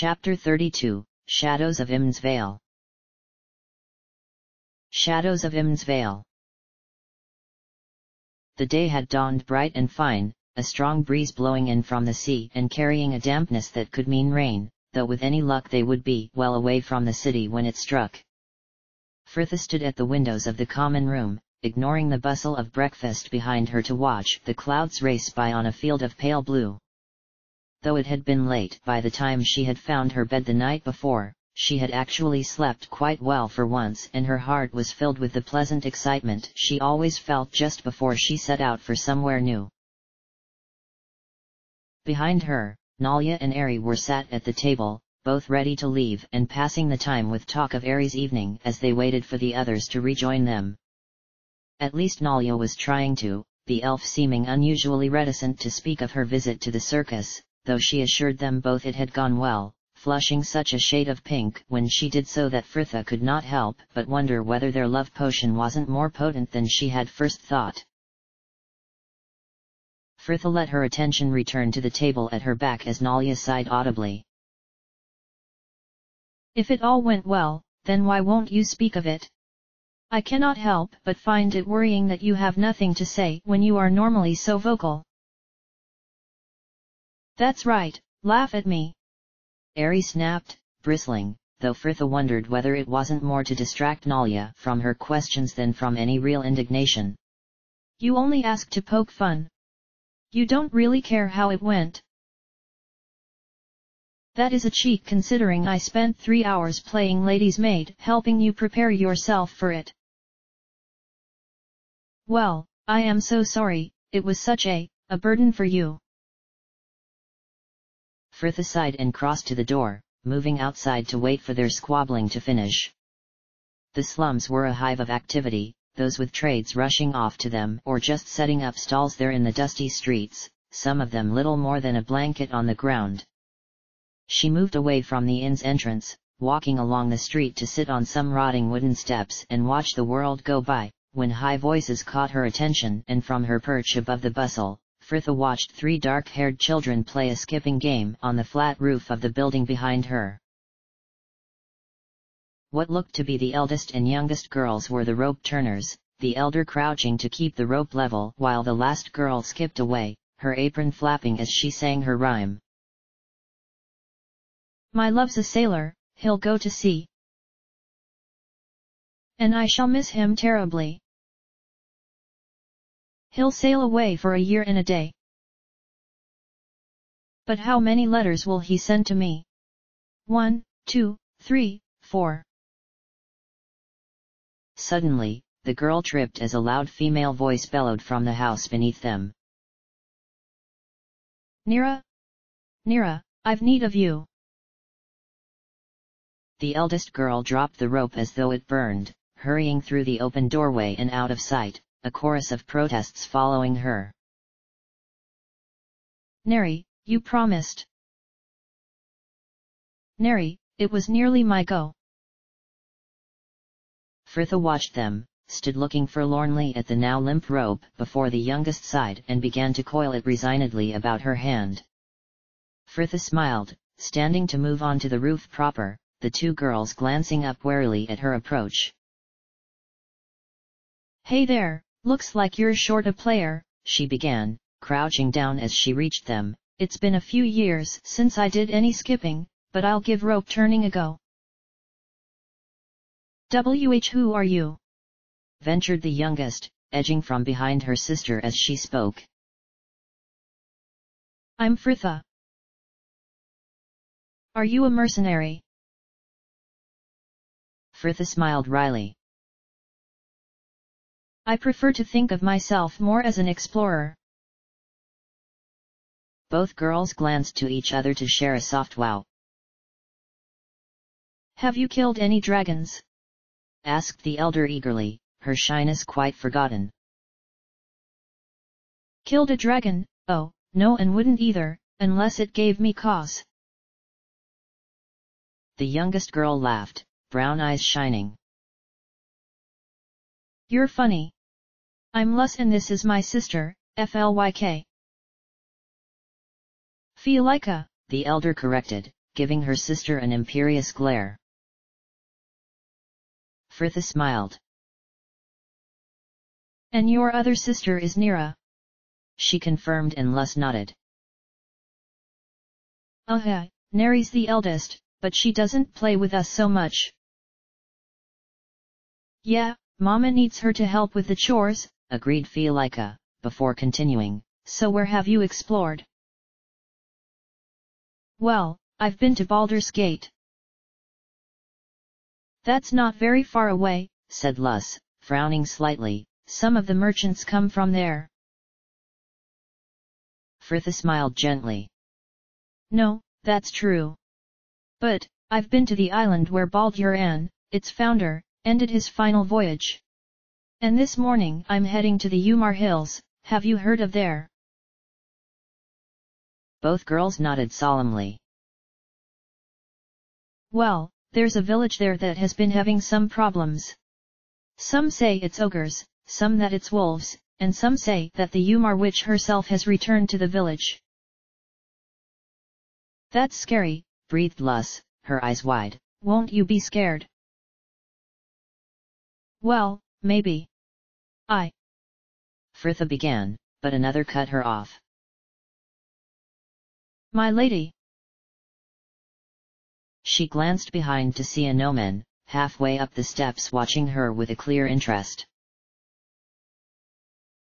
Chapter 32, Shadows of Imn's Vale. Shadows of Imn's Vale. The day had dawned bright and fine, a strong breeze blowing in from the sea and carrying a dampness that could mean rain, though with any luck they would be well away from the city when it struck. Frithia stood at the windows of the common room, ignoring the bustle of breakfast behind her to watch the clouds race by on a field of pale blue. Though it had been late by the time she had found her bed the night before, she had actually slept quite well for once, and her heart was filled with the pleasant excitement she always felt just before she set out for somewhere new. Behind her, Nalya and Ari were sat at the table, both ready to leave and passing the time with talk of Ari's evening as they waited for the others to rejoin them. At least Nalya was trying to, the elf seeming unusually reticent to speak of her visit to the circus, though she assured them both it had gone well, flushing such a shade of pink when she did so that Frithia could not help but wonder whether their love potion wasn't more potent than she had first thought. Frithia let her attention return to the table at her back as Nalya sighed audibly. If it all went well, then why won't you speak of it? I cannot help but find it worrying that you have nothing to say when you are normally so vocal. That's right, laugh at me. Ari snapped, bristling, though Frithia wondered whether it wasn't more to distract Nalya from her questions than from any real indignation. You only ask to poke fun. You don't really care how it went. That is a cheek considering I spent 3 hours playing lady's maid helping you prepare yourself for it. Well, I am so sorry, it was such a burden for you. Frithia sighed and crossed to the door, moving outside to wait for their squabbling to finish. The slums were a hive of activity, those with trades rushing off to them or just setting up stalls there in the dusty streets, some of them little more than a blanket on the ground. She moved away from the inn's entrance, walking along the street to sit on some rotting wooden steps and watch the world go by, when high voices caught her attention and from her perch above the bustle, Frithia watched 3 dark-haired children play a skipping game on the flat roof of the building behind her. What looked to be the eldest and youngest girls were the rope turners, the elder crouching to keep the rope level while the last girl skipped away, her apron flapping as she sang her rhyme. My love's a sailor, he'll go to sea. And I shall miss him terribly. He'll sail away for a year and a day. But how many letters will he send to me? 1, 2, 3, 4. Suddenly, the girl tripped as a loud female voice bellowed from the house beneath them. Nira! Nira, I've need of you. The eldest girl dropped the rope as though it burned, hurrying through the open doorway and out of sight, a chorus of protests following her. Neri, you promised. Neri, it was nearly my go. Frithia watched them, stood looking forlornly at the now limp rope before the youngest sighed and began to coil it resignedly about her hand. Frithia smiled, standing to move on to the roof proper, the 2 girls glancing up warily at her approach. Hey there, looks like you're short a player, she began, crouching down as she reached them. It's been a few years since I did any skipping, but I'll give rope turning a go. Who are you? Ventured the youngest, edging from behind her sister as she spoke. I'm Frithia. Are you a mercenary? Frithia smiled wryly. I prefer to think of myself more as an explorer. Both girls glanced to each other to share a soft wow. Have you killed any dragons? Asked the elder eagerly, her shyness quite forgotten. Killed a dragon? Oh, no, and wouldn't either, unless it gave me cause. The youngest girl laughed, brown eyes shining. You're funny. I'm Lus and this is my sister, Flyk. Fialika, the elder corrected, giving her sister an imperious glare. Fritha smiled. And your other sister is Nira? She confirmed and Lus nodded. Neri's the eldest, but she doesn't play with us so much. Yeah, Mama needs her to help with the chores, agreed Fiolika, before continuing. So where have you explored? Well, I've been to Baldur's Gate. That's not very far away, said Lus, frowning slightly. Some of the merchants come from there. Fritha smiled gently. No, that's true. But, I've been to the island where Baldur, its founder, ended his final voyage. And this morning I'm heading to the Umar Hills. Have you heard of there? Both girls nodded solemnly. Well, there's a village there that has been having some problems. Some say it's ogres, some that it's wolves, and some say that the Umar witch herself has returned to the village. That's scary, breathed Lus, her eyes wide. Won't you be scared? Well, maybe. Fritha began, but another cut her off. My lady. She glanced behind to see a gnomon, halfway up the steps watching her with a clear interest.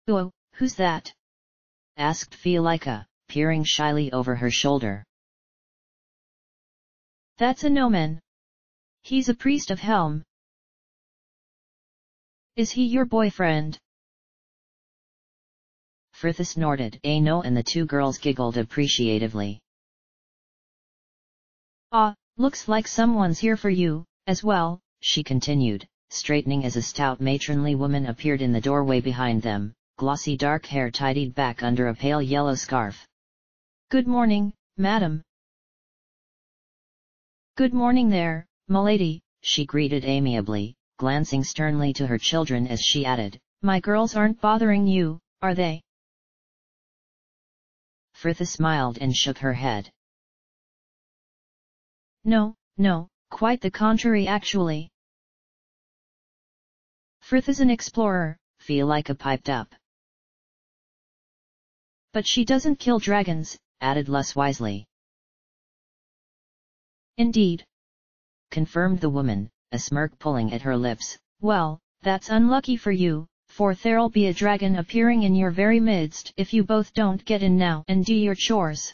Oh, who's that? asked Fiolika, peering shyly over her shoulder. That's a gnomon. He's a priest of Helm. Is he your boyfriend? Fritha snorted. No, and the two girls giggled appreciatively. Looks like someone's here for you, as well, she continued, straightening as a stout matronly woman appeared in the doorway behind them, glossy dark hair tidied back under a pale yellow scarf. Good morning, madam. Good morning there, m'lady, she greeted amiably, glancing sternly to her children as she added, my girls aren't bothering you, are they? Fritha smiled and shook her head. No, quite the contrary actually. Fritha's an explorer, Fiolika piped up. But she doesn't kill dragons, added Lus wisely. Indeed, confirmed the woman, a smirk pulling at her lips. Well, that's unlucky for you, for there'll be a dragon appearing in your very midst if you both don't get in now and do your chores.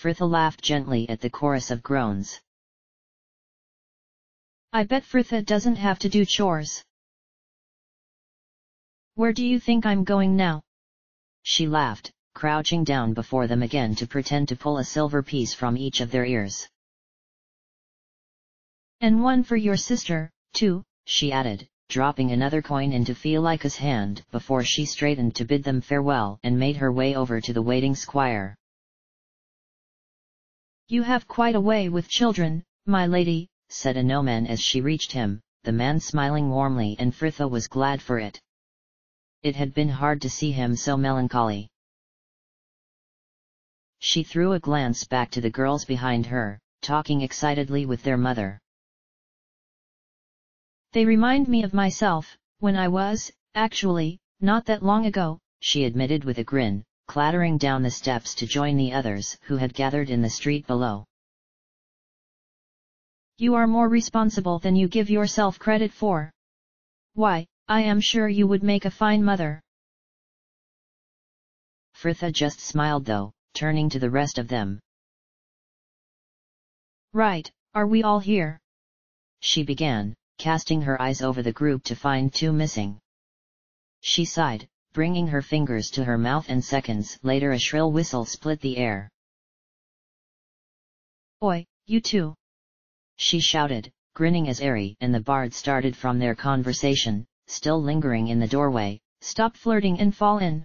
Fritha laughed gently at the chorus of groans. I bet Fritha doesn't have to do chores. Where do you think I'm going now? She laughed, crouching down before them again to pretend to pull a silver piece from each of their ears. And one for your sister, too, she added, dropping another coin into Fiolika's hand before she straightened to bid them farewell and made her way over to the waiting squire. You have quite a way with children, my lady, said a gnomon as she reached him, the man smiling warmly, and Fritha was glad for it. It had been hard to see him so melancholy. She threw a glance back to the girls behind her, talking excitedly with their mother. They remind me of myself, when I was, actually, not that long ago, she admitted with a grin, clattering down the steps to join the others who had gathered in the street below. You are more responsible than you give yourself credit for. Why, I am sure you would make a fine mother. Fritha just smiled though, turning to the rest of them. Right, are we all here? She began, casting her eyes over the group to find two missing. She sighed, bringing her fingers to her mouth, and seconds later a shrill whistle split the air. Oi, you two! She shouted, grinning as Ari and the bard started from their conversation, still lingering in the doorway. Stop flirting and fall in.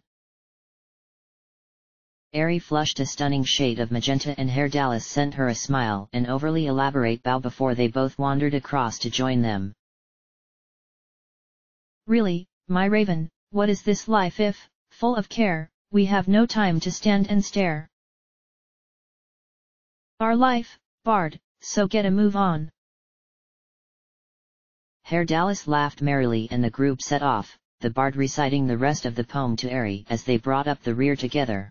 Ari flushed a stunning shade of magenta, and Herr Dallas sent her a smile, an overly elaborate bow before they both wandered across to join them. Really, my raven, what is this life if, full of care, we have no time to stand and stare? our life, Bard, so get a move on. Herr Dallas laughed merrily and the group set off, the bard reciting the rest of the poem to Ari as they brought up the rear together.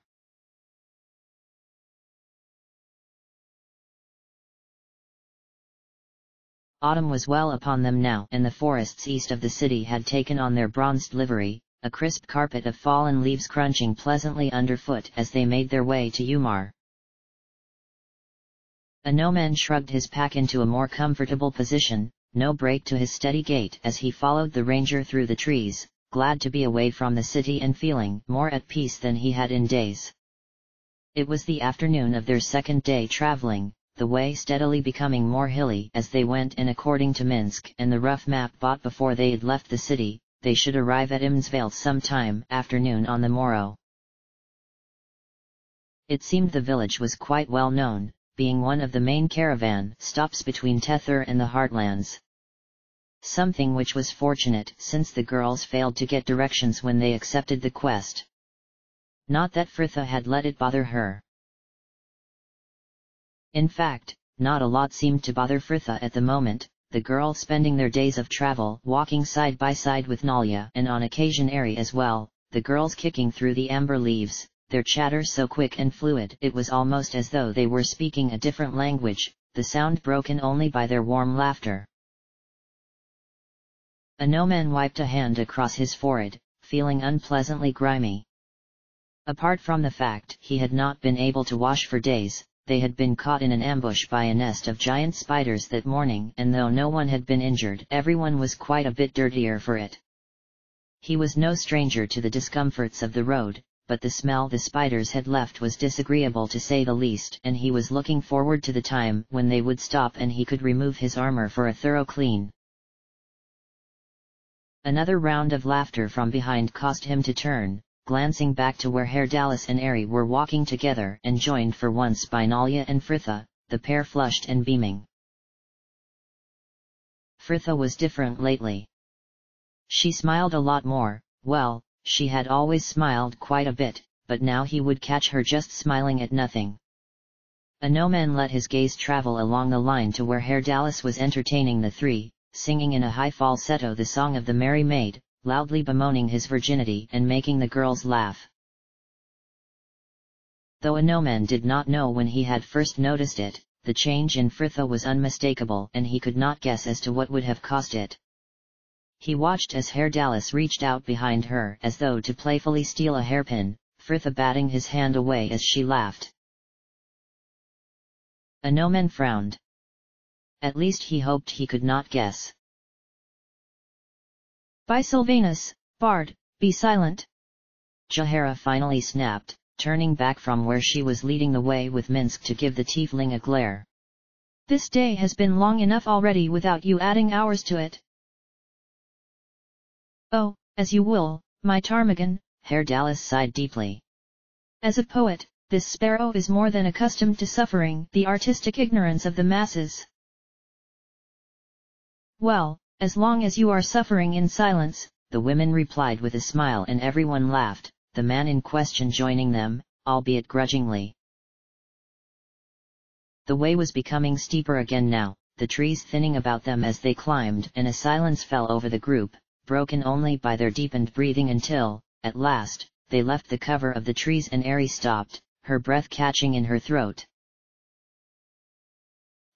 Autumn was well upon them now, and the forests east of the city had taken on their bronzed livery, a crisp carpet of fallen leaves crunching pleasantly underfoot as they made their way to Umar. A gnome shrugged his pack into a more comfortable position, no break to his steady gait as he followed the ranger through the trees, glad to be away from the city and feeling more at peace than he had in days. It was the afternoon of their second day traveling, the way steadily becoming more hilly as they went, and according to Minsk and the rough map bought before they had left the city, they should arrive at Imsvale sometime afternoon on the morrow. It seemed the village was quite well known, being one of the main caravan stops between Tether and the Heartlands. Something which was fortunate since the girls failed to get directions when they accepted the quest. Not that Fritha had let it bother her. In fact, not a lot seemed to bother Fritha at the moment, the girls spending their days of travel walking side by side with Nalia and on occasion Ari as well, the girls kicking through the amber leaves, their chatter so quick and fluid it was almost as though they were speaking a different language, the sound broken only by their warm laughter. A gnome wiped a hand across his forehead, feeling unpleasantly grimy. Apart from the fact he had not been able to wash for days, they had been caught in an ambush by a nest of giant spiders that morning, and though no one had been injured, everyone was quite a bit dirtier for it. He was no stranger to the discomforts of the road, but the smell the spiders had left was disagreeable to say the least, and he was looking forward to the time when they would stop and he could remove his armor for a thorough clean. Another round of laughter from behind caused him to turn, glancing back to where Herr Dallas and Ari were walking together and joined for once by Nalia and Fritha, the pair flushed and beaming. Fritha was different lately. She smiled a lot more, well, she had always smiled quite a bit, but now he would catch her just smiling at nothing. A gnome let his gaze travel along the line to where Herr Dallas was entertaining the three, singing in a high falsetto the song of the Merry Maid, loudly bemoaning his virginity and making the girls laugh. Though a gnome did not know when he had first noticed it, the change in Fritha was unmistakable and he could not guess as to what would have caused it. He watched as Herr Dallas reached out behind her as though to playfully steal a hairpin, Fritha batting his hand away as she laughed. A gnome frowned. At least he hoped he could not guess. By Sylvanus, Bard, be silent! Jahara finally snapped, turning back from where she was leading the way with Minsk to give the tiefling a glare. This day has been long enough already without you adding hours to it. Oh, as you will, my ptarmigan, Herr Dallas sighed deeply. As a poet, this sparrow is more than accustomed to suffering the artistic ignorance of the masses. Well, as long as you are suffering in silence, the women replied with a smile, and everyone laughed, the man in question joining them, albeit grudgingly. The way was becoming steeper again now, the trees thinning about them as they climbed, and a silence fell over the group, broken only by their deepened breathing until, at last, they left the cover of the trees and Ari stopped, her breath catching in her throat.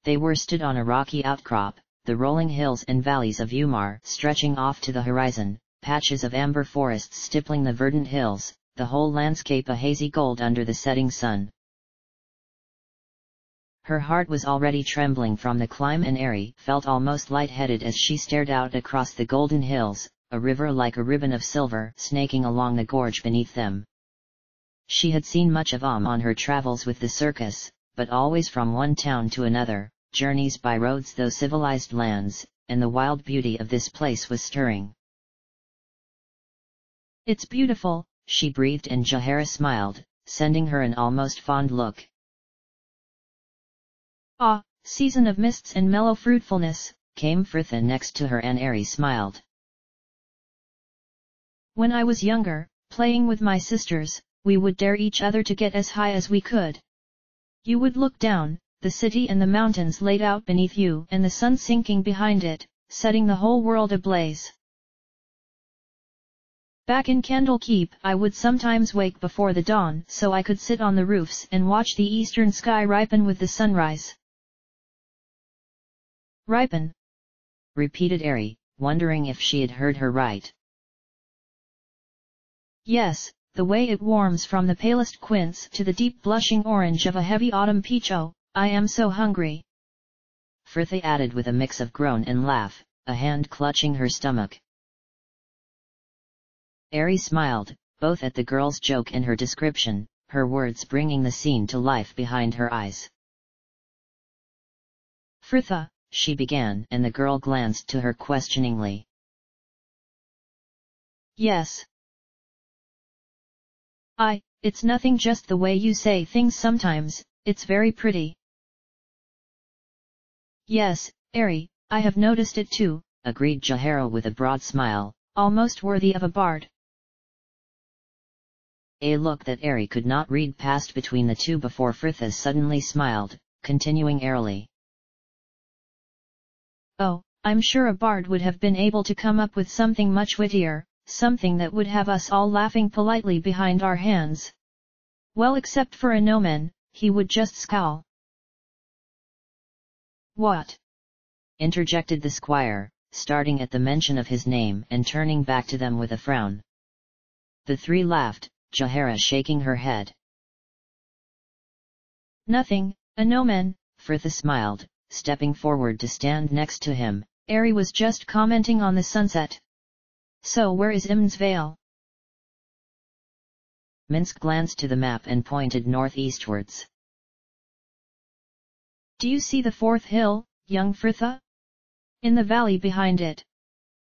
They were stood on a rocky outcrop, the rolling hills and valleys of Umar stretching off to the horizon, patches of amber forests stippling the verdant hills, the whole landscape a hazy gold under the setting sun. Her heart was already trembling from the climb, and Ari felt almost light-headed as she stared out across the golden hills, a river like a ribbon of silver snaking along the gorge beneath them. She had seen much of on her travels with the circus, but always from one town to another, journeys by roads through civilized lands, and the wild beauty of this place was stirring. It's beautiful, she breathed, and Jahara smiled, sending her an almost fond look. Ah, season of mists and mellow fruitfulness, came Fritha next to her, and Ari smiled. When I was younger, playing with my sisters, we would dare each other to get as high as we could. You would look down, the city and the mountains laid out beneath you and the sun sinking behind it, setting the whole world ablaze. Back in Candlekeep I would sometimes wake before the dawn so I could sit on the roofs and watch the eastern sky ripen with the sunrise. Ripen, repeated Airy, wondering if she had heard her right. Yes, the way it warms from the palest quince to the deep blushing orange of a heavy autumn peach. Oh, I am so hungry. Frithia added with a mix of groan and laugh, a hand clutching her stomach. Airy smiled, both at the girl's joke and her description, her words bringing the scene to life behind her eyes. Frithia, she began, and the girl glanced to her questioningly. Yes. It's nothing, just the way you say things sometimes, it's very pretty. Yes, Airy, I have noticed it too, agreed Jahara with a broad smile, almost worthy of a bard. A look that Airy could not read passed between the two before Frithia suddenly smiled, continuing airily. Oh, I'm sure a bard would have been able to come up with something much wittier, something that would have us all laughing politely behind our hands. Well, except for a gnomon, he would just scowl. What? Interjected the squire, starting at the mention of his name and turning back to them with a frown. The three laughed, Jahara shaking her head. Nothing, a gnomon, Frithia smiled, stepping forward to stand next to him. Airy was just commenting on the sunset. So where is Imn's Vale? Minsk glanced to the map and pointed northeastwards. Do you see the fourth hill, young Frithia? In the valley behind it.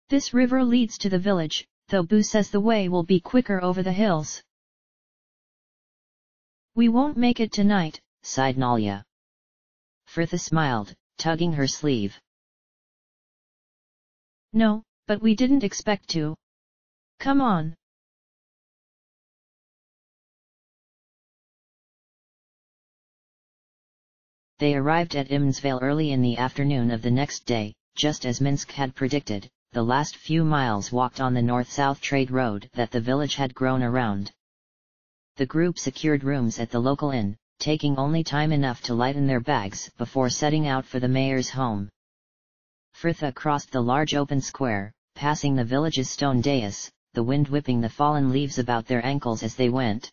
This river leads to the village, though Boo says the way will be quicker over the hills. We won't make it tonight, sighed Nalia. Frithia smiled, tugging her sleeve. No, but we didn't expect to. Come on. They arrived at Imnsvale early in the afternoon of the next day, just as Minsk had predicted, the last few miles walked on the north-south trade road that the village had grown around. The group secured rooms at the local inn, taking only time enough to lighten their bags before setting out for the mayor's home. Frithia crossed the large open square, passing the village's stone dais, the wind whipping the fallen leaves about their ankles as they went.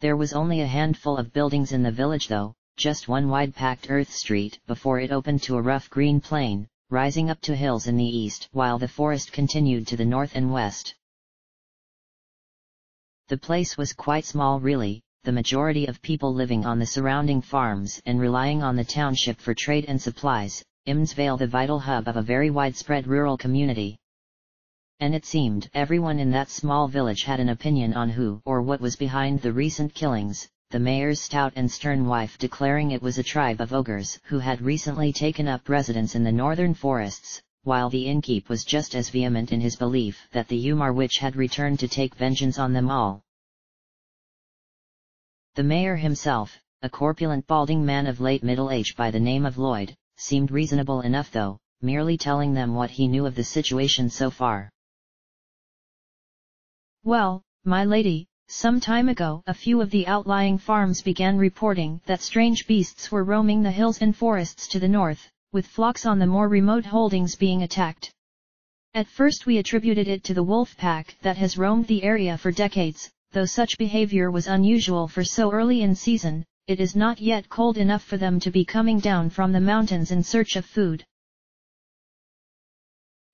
There was only a handful of buildings in the village though, just one wide packed earth street before it opened to a rough green plain, rising up to hills in the east while the forest continued to the north and west. The place was quite small really, the majority of people living on the surrounding farms and relying on the township for trade and supplies, Imnsvale the vital hub of a very widespread rural community. And it seemed everyone in that small village had an opinion on who or what was behind the recent killings, the mayor's stout and stern wife declaring it was a tribe of ogres who had recently taken up residence in the northern forests, while the innkeep was just as vehement in his belief that the Umar witch had returned to take vengeance on them all. The mayor himself, a corpulent balding man of late middle age by the name of Lloyd, seemed reasonable enough though, merely telling them what he knew of the situation so far. Well, my lady, some time ago a few of the outlying farms began reporting that strange beasts were roaming the hills and forests to the north, with flocks on the more remote holdings being attacked. At first we attributed it to the wolf pack that has roamed the area for decades, though such behavior was unusual for so early in season. It is not yet cold enough for them to be coming down from the mountains in search of food.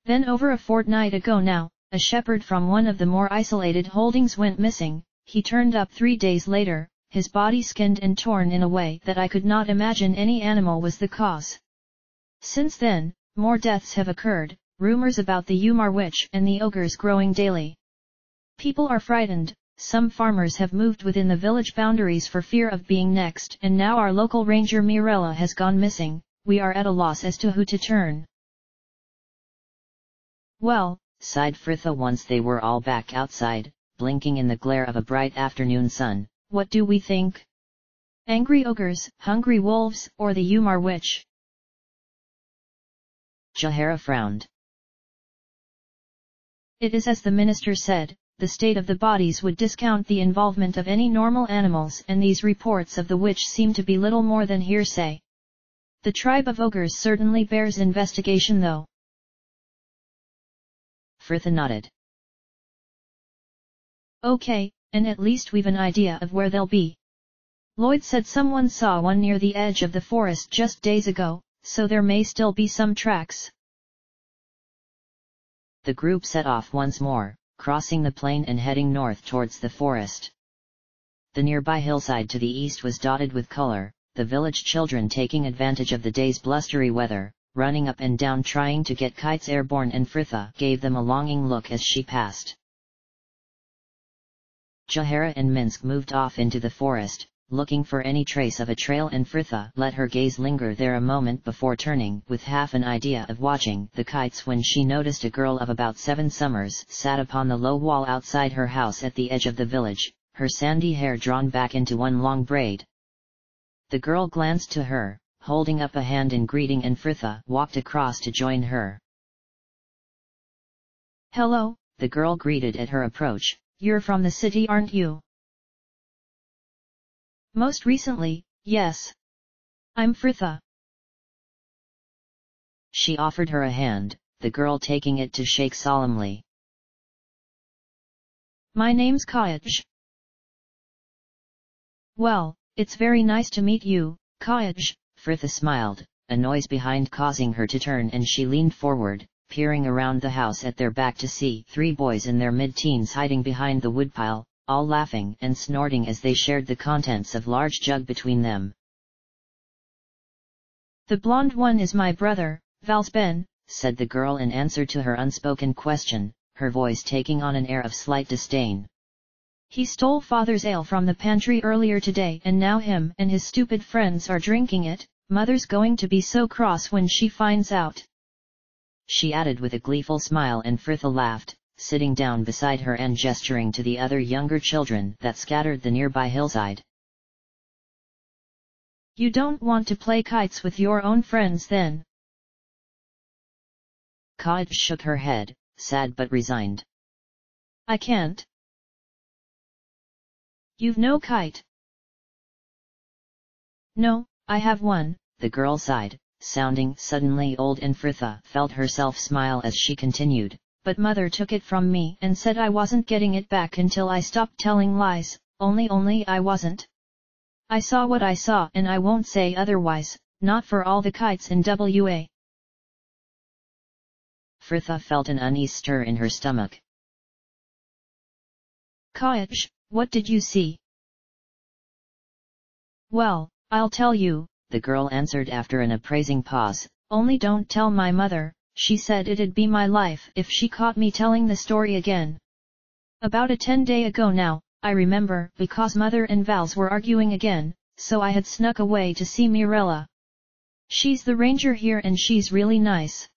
Then over a fortnight ago now, a shepherd from one of the more isolated holdings went missing. He turned up 3 days later, his body skinned and torn in a way that I could not imagine any animal was the cause. Since then, more deaths have occurred, rumors about the Umar witch and the ogres growing daily. People are frightened. Some farmers have moved within the village boundaries for fear of being next, and now our local ranger Mirella has gone missing. We are at a loss as to who to turn. Well, sighed Frithia once they were all back outside, blinking in the glare of a bright afternoon sun, what do we think? Angry ogres, hungry wolves, or the Umar witch? Jahara frowned. It is as the minister said, the state of the bodies would discount the involvement of any normal animals, and these reports of the witch seem to be little more than hearsay. The tribe of ogres certainly bears investigation though. Fritha nodded. Okay, and at least we've an idea of where they'll be. Lloyd said someone saw one near the edge of the forest just days ago, so there may still be some tracks. The group set off once more, crossing the plain and heading north towards the forest. The nearby hillside to the east was dotted with color, the village children taking advantage of the day's blustery weather, running up and down trying to get kites airborne, and Fritha gave them a longing look as she passed. Jahara and Minsk moved off into the forest, looking for any trace of a trail, and Fritha let her gaze linger there a moment before turning with half an idea of watching the kites when she noticed a girl of about 7 summers sat upon the low wall outside her house at the edge of the village, her sandy hair drawn back into one long braid. The girl glanced to her, holding up a hand in greeting, and Fritha walked across to join her. Hello, the girl greeted at her approach. You're from the city, aren't you? Most recently, yes. I'm Fritha. She offered her a hand, the girl taking it to shake solemnly. My name's Kayaj. Well, it's very nice to meet you, Kayaj. Fritha smiled, a noise behind causing her to turn, and she leaned forward, peering around the house at their back to see 3 boys in their mid-teens hiding behind the woodpile, all laughing and snorting as they shared the contents of large jug between them. The blonde one is my brother, Valsben, said the girl in answer to her unspoken question, her voice taking on an air of slight disdain. He stole father's ale from the pantry earlier today, and now him and his stupid friends are drinking it. Mother's going to be so cross when she finds out. She added with a gleeful smile, and Fritha laughed, sitting down beside her and gesturing to the other younger children that scattered the nearby hillside. You don't want to play kites with your own friends then? Kayaj shook her head, sad but resigned. I can't. You've no kite? No, I have one, the girl sighed, sounding suddenly old, and Fritha felt herself smile as she continued. But mother took it from me and said I wasn't getting it back until I stopped telling lies, only I wasn't. I saw what I saw, and I won't say otherwise, not for all the kites in WA. Fritha felt an unease stir in her stomach. Kayaj, what did you see? Well, I'll tell you, the girl answered after an appraising pause. Only don't tell my mother. She said it'd be my life if she caught me telling the story again. About a 10 days ago now, I remember, because Mother and Vals were arguing again, so I had snuck away to see Mirella. She's the ranger here and she's really nice.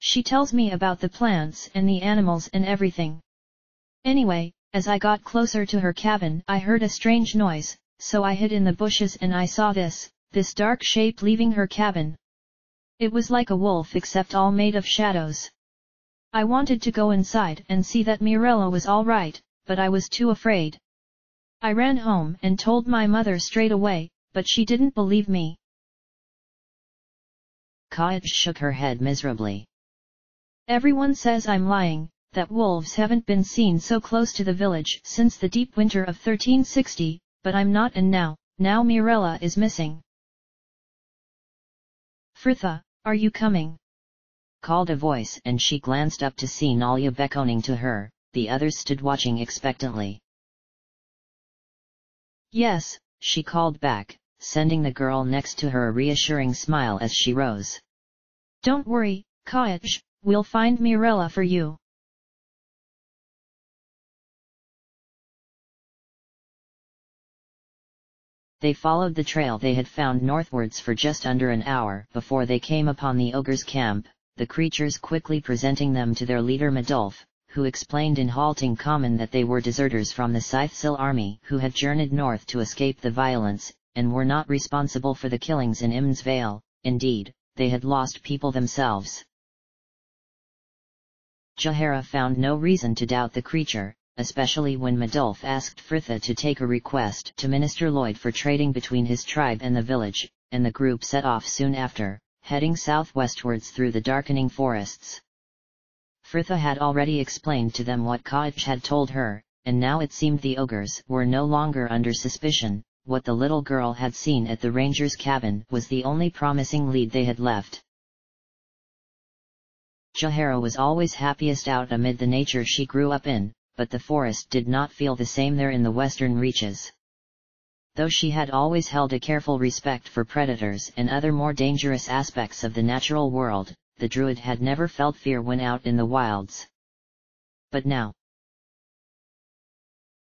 She tells me about the plants and the animals and everything. Anyway, as I got closer to her cabin, I heard a strange noise, so I hid in the bushes and I saw this dark shape leaving her cabin. It was like a wolf except all made of shadows. I wanted to go inside and see that Mirella was all right, but I was too afraid. I ran home and told my mother straight away, but she didn't believe me. Kayaj shook her head miserably. Everyone says I'm lying, that wolves haven't been seen so close to the village since the deep winter of 1360, but I'm not, and now Mirella is missing. Fritha, are you coming? Called a voice, and she glanced up to see Nalia beckoning to her. The others stood watching expectantly. Yes, she called back, sending the girl next to her a reassuring smile as she rose. Don't worry, Kayaj, we'll find Mirella for you. They followed the trail they had found northwards for just under an hour before they came upon the ogre's camp, the creatures quickly presenting them to their leader Madolf, who explained in halting common that they were deserters from the Scythesil army who had journeyed north to escape the violence, and were not responsible for the killings in Imn's Vale. Indeed, they had lost people themselves. Jahara found no reason to doubt the creature, especially when Madolf asked Fritha to take a request to Minister Lloyd for trading between his tribe and the village, and the group set off soon after, heading southwestwards through the darkening forests. Fritha had already explained to them what Kaich had told her, and now it seemed the ogres were no longer under suspicion. What the little girl had seen at the ranger's cabin was the only promising lead they had left. Jahara was always happiest out amid the nature she grew up in, but the forest did not feel the same there in the western reaches. Though she had always held a careful respect for predators and other more dangerous aspects of the natural world, the druid had never felt fear when out in the wilds. But now,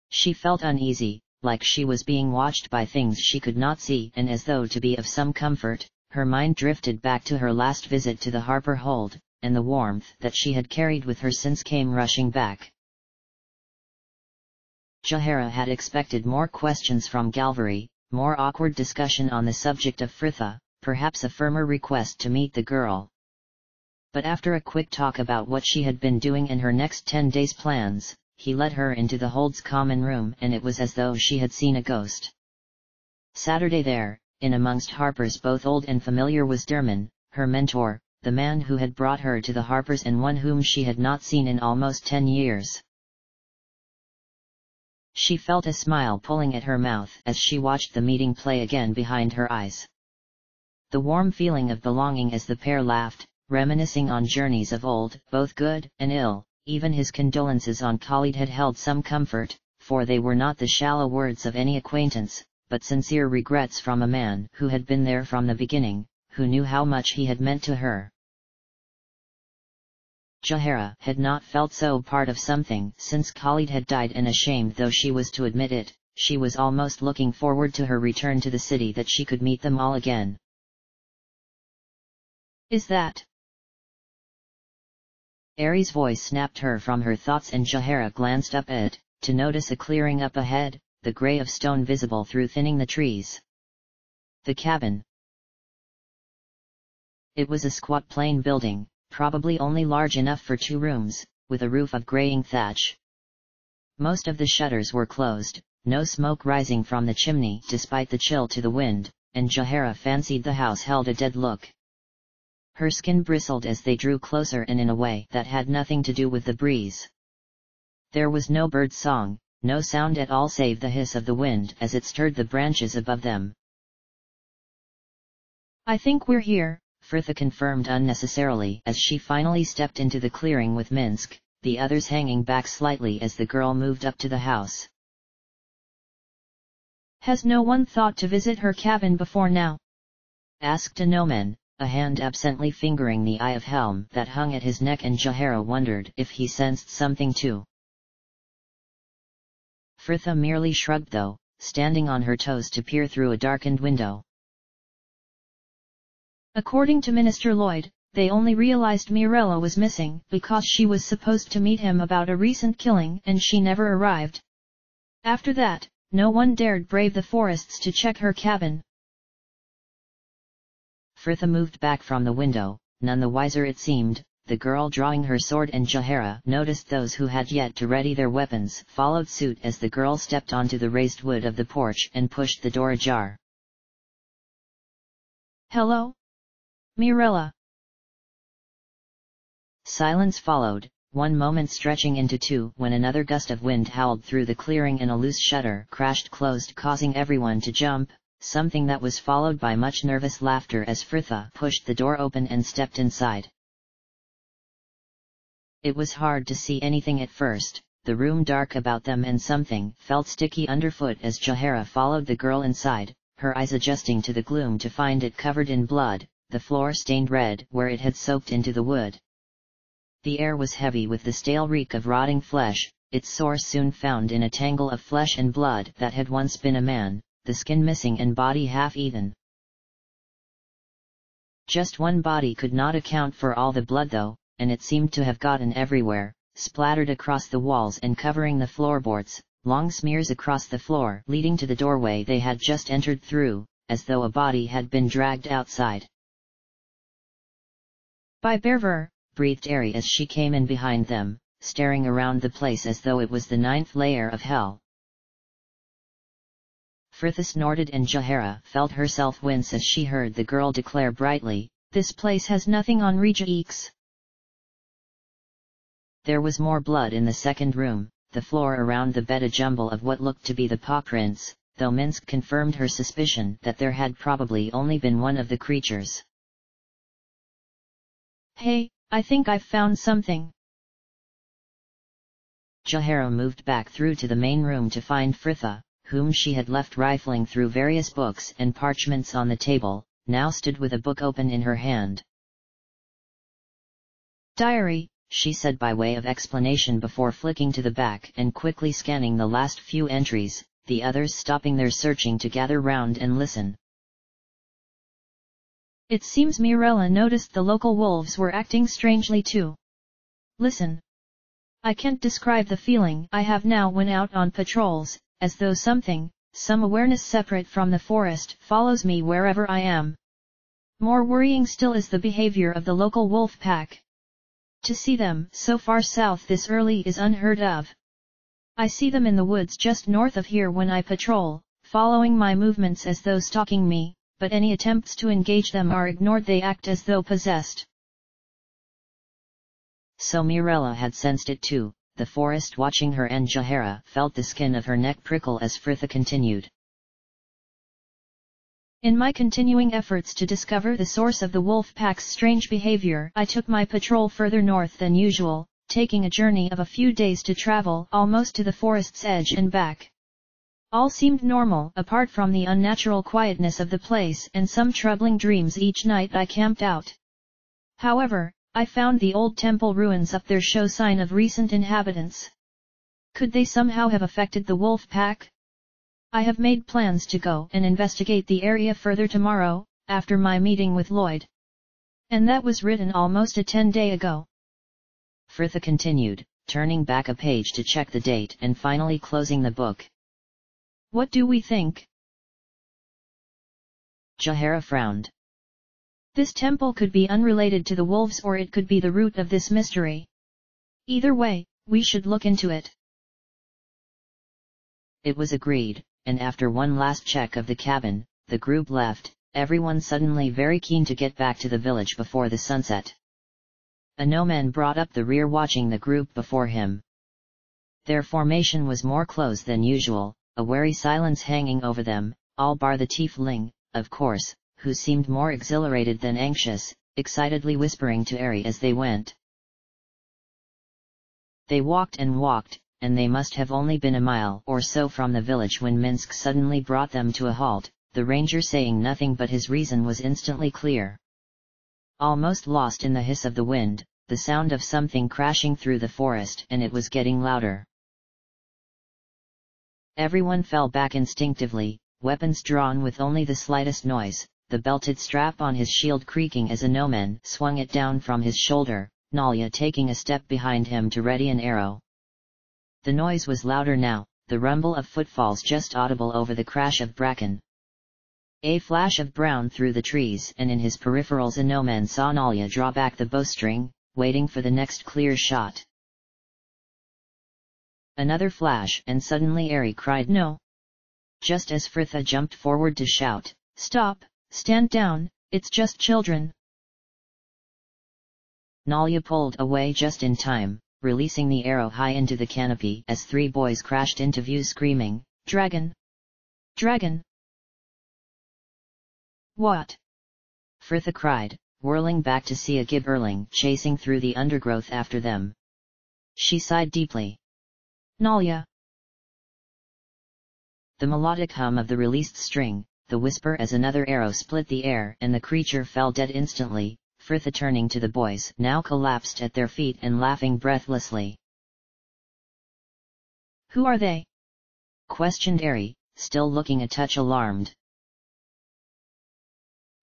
she felt uneasy, like she was being watched by things she could not see, and as though to be of some comfort, her mind drifted back to her last visit to the Harper Hold, and the warmth that she had carried with her since came rushing back. Jahara had expected more questions from Galvary, more awkward discussion on the subject of Fritha, perhaps a firmer request to meet the girl. But after a quick talk about what she had been doing and her next 10 days' plans, he led her into the Hold's common room, and it was as though she had seen a ghost. Saturday there, in amongst Harpers both old and familiar, was Derman, her mentor, the man who had brought her to the Harpers and one whom she had not seen in almost 10 years. She felt a smile pulling at her mouth as she watched the meeting play again behind her eyes. The warm feeling of belonging as the pair laughed, reminiscing on journeys of old, both good and ill. Even his condolences on Khalid had held some comfort, for they were not the shallow words of any acquaintance, but sincere regrets from a man who had been there from the beginning, who knew how much he had meant to her. Jahara had not felt so part of something since Khalid had died, and ashamed though she was to admit it, she was almost looking forward to her return to the city that she could meet them all again. Is that? Ari's voice snapped her from her thoughts, and Jahara glanced up at it, to notice a clearing up ahead, the grey of stone visible through thinning the trees. The cabin. It was a squat plain building, probably only large enough for 2 rooms, with a roof of greying thatch. Most of the shutters were closed, no smoke rising from the chimney despite the chill to the wind, and Jahara fancied the house held a dead look. Her skin bristled as they drew closer, and in a way that had nothing to do with the breeze. There was no bird song, no sound at all save the hiss of the wind as it stirred the branches above them. "I think we're here," Fritha confirmed unnecessarily as she finally stepped into the clearing with Minsk, the others hanging back slightly as the girl moved up to the house. "Has no one thought to visit her cabin before now?" asked a Noman, a hand absently fingering the eye of helm that hung at his neck, and Jahara wondered if he sensed something too. Fritha merely shrugged though, standing on her toes to peer through a darkened window. "According to Minister Lloyd, they only realized Mirella was missing because she was supposed to meet him about a recent killing and she never arrived. After that, no one dared brave the forests to check her cabin." Fritha moved back from the window, none the wiser it seemed. The girl drawing her sword, and Jahara noticed those who had yet to ready their weapons followed suit as the girl stepped onto the raised wood of the porch and pushed the door ajar. "Hello? Mirella." Silence followed, one moment stretching into 2 when another gust of wind howled through the clearing and a loose shutter crashed closed, causing everyone to jump, something that was followed by much nervous laughter as Fritha pushed the door open and stepped inside. It was hard to see anything at first, the room dark about them, and something felt sticky underfoot as Jahara followed the girl inside, her eyes adjusting to the gloom to find it covered in blood, the floor stained red where it had soaked into the wood. The air was heavy with the stale reek of rotting flesh, its source soon found in a tangle of flesh and blood that had once been a man, the skin missing and body half-eaten. Just one body could not account for all the blood though, and it seemed to have gotten everywhere, splattered across the walls and covering the floorboards, long smears across the floor leading to the doorway they had just entered through, as though a body had been dragged outside. By Berver, breathed Ari as she came in behind them, staring around the place as though it was the 9th layer of hell. Fritha snorted and Jahara felt herself wince as she heard the girl declare brightly, "This place has nothing on Regex." There was more blood in the second room, the floor around the bed a jumble of what looked to be the paw prints, though Minsk confirmed her suspicion that there had probably only been one of the creatures. "Hey, I think I've found something." Jahara moved back through to the main room to find Fritha, whom she had left rifling through various books and parchments on the table, now stood with a book open in her hand. "Diary," she said by way of explanation before flicking to the back and quickly scanning the last few entries, the others stopping their searching to gather round and listen. "It seems Mirella noticed the local wolves were acting strangely too. Listen. I can't describe the feeling I have now when out on patrols, as though some awareness separate from the forest follows me wherever I am. More worrying still is the behavior of the local wolf pack. To see them so far south this early is unheard of. I see them in the woods just north of here when I patrol, following my movements as though stalking me, but any attempts to engage them are ignored. They act as though possessed." So Mirella had sensed it too. The forest watching her and Jahara felt the skin of her neck prickle as Fritha continued. "In my continuing efforts to discover the source of the wolf pack's strange behavior, I took my patrol further north than usual, taking a journey of a few days to travel almost to the forest's edge and back. All seemed normal apart from the unnatural quietness of the place and some troubling dreams each night I camped out. However, I found the old temple ruins up there show sign of recent inhabitants. Could they somehow have affected the wolf pack? I have made plans to go and investigate the area further tomorrow, after my meeting with Lloyd. And that was written almost a 10-day ago." Fritha continued, turning back a page to check the date and finally closing the book. "What do we think?" Jahara frowned. "This temple could be unrelated to the wolves or it could be the root of this mystery. Either way, we should look into it." It was agreed, and after one last check of the cabin, the group left, everyone suddenly very keen to get back to the village before the sunset. A no-man brought up the rear watching the group before him. Their formation was more close than usual, a wary silence hanging over them, all bar the tiefling, of course, who seemed more exhilarated than anxious, excitedly whispering to Ari as they went. They walked, and they must have only been a mile or so from the village when Minsk suddenly brought them to a halt, the ranger saying nothing but his reason was instantly clear. Almost lost in the hiss of the wind, the sound of something crashing through the forest, and it was getting louder. Everyone fell back instinctively, weapons drawn with only the slightest noise, the belted strap on his shield creaking as a no-man swung it down from his shoulder, Nalia taking a step behind him to ready an arrow. The noise was louder now, the rumble of footfalls just audible over the crash of bracken. A flash of brown through the trees, and in his peripherals a no-man saw Nalia draw back the bowstring, waiting for the next clear shot. Another flash, and suddenly Ari cried no. Just as Fritha jumped forward to shout, "Stop! Stand down, it's just children." Nalia pulled away just in time, releasing the arrow high into the canopy as 3 boys crashed into view screaming, "Dragon! Dragon!" "What?" Fritha cried, whirling back to see a gibberling chasing through the undergrowth after them. She sighed deeply. "Nalia." The melodic hum of the released string, the whisper as another arrow split the air and the creature fell dead instantly, Fritha turning to the boys now collapsed at their feet and laughing breathlessly. "Who are they?" questioned Ari, still looking a touch alarmed.